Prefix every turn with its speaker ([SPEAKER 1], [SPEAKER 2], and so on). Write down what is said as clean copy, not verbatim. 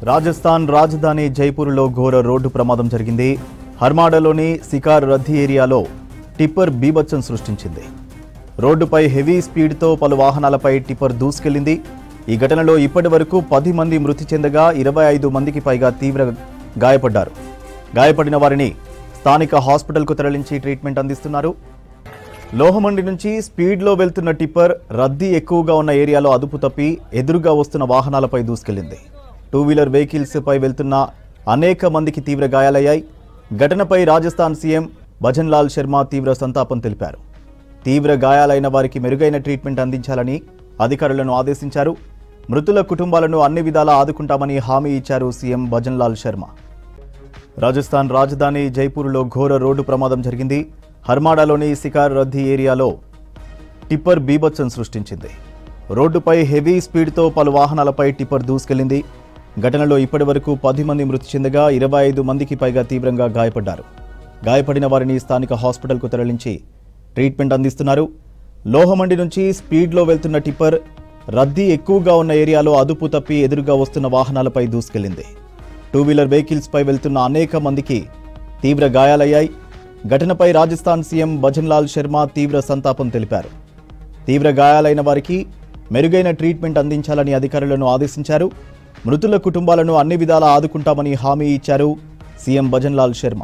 [SPEAKER 1] రాజస్థాన్ రాజధాని జైపూర్లో ఘోర రోడ్డు ప్రమాదం జరిగింది. హర్మాడాలోని సికార్ రద్దీ ఏరియాలో టిప్పర్ బీభత్సం సృష్టించింది. రోడ్డుపై హెవీ స్పీడ్తో పలు వాహనాలపై టిప్పర్ దూసుకెళ్లింది. ఈ ఘటనలో ఇప్పటి వరకు 10 మంది మృతి చెందగా 25 మందికి పైగా తీవ్ర గాయపడ్డారు. గాయపడిన వారిని స్థానిక హాస్పిటల్కు తరలించి ట్రీట్మెంట్ అందిస్తున్నారు. లోహమండి నుంచి స్పీడ్లో వెళ్తున్న టిప్పర్ రద్దీ ఎక్కువగా ఉన్న ఏరియాలో అదుపు తప్పి ఎదురుగా వస్తున్న వాహనాలపై దూసుకెళ్లింది. 2 వీలర్ వెహికల్స్ పై వెళ్తున్న అనేక మందికి తీవ్ర గాయాలయ్యాయి. ఘటనపై రాజస్థాన్ సీఎం భజన్ లాల్ శర్మ తీవ్ర సంతాపం తెలిపారు. తీవ్ర గాయాలైన వారికి మెరుగైన ట్రీట్మెంట్ అందించాలని అధికారులను ఆదేశించారు. మృతుల కుటుంబాలను అన్ని విధాలా ఆదుకుంటామని హామీ ఇచ్చారు సీఎం భజన్ లాల్ శర్మ. రాజస్థాన్ రాజధాని జైపూర్లో ఘోర రోడ్డు ప్రమాదం జరిగింది. హర్మాడాలోని సికార్ రద్దీ ఏరియాలో టిప్పర్ బీభత్సం సృష్టించింది. రోడ్డుపై హెవీ స్పీడ్తో పలు వాహనాలపై టిప్పర్ దూసుకెళ్లింది. ఘటనలో ఇప్పటి వరకు 10 మంది మృతి చెందగా 25 మందికి పైగా తీవ్రంగా గాయపడ్డారు. గాయపడిన వారిని స్థానిక హాస్పిటల్కు తరలించి ట్రీట్మెంట్ అందిస్తున్నారు. లోహమండి నుంచి స్పీడ్లో వెళ్తున్న టిప్పర్ రద్దీ ఎక్కువగా ఉన్న ఏరియాలో అదుపు తప్పి ఎదురుగా వస్తున్న వాహనాలపై దూసుకెళ్లింది. 2 వీలర్ వెహికల్స్ పై వెళ్తున్న అనేక మందికి తీవ్ర గాయాలయ్యాయి. ఘటనపై రాజస్థాన్ సీఎం భజన్ లాల్ శర్మ తీవ్ర సంతాపం తెలిపారు. తీవ్ర గాయాలైన వారికి మెరుగైన ట్రీట్మెంట్ అందించాలని అధికారులను ఆదేశించారు. మృతుల కుటుంబాలను అన్ని విధాలా ఆదుకుంటామని హామీ ఇచ్చారు సీఎం భజన్ లాల్ శర్మ.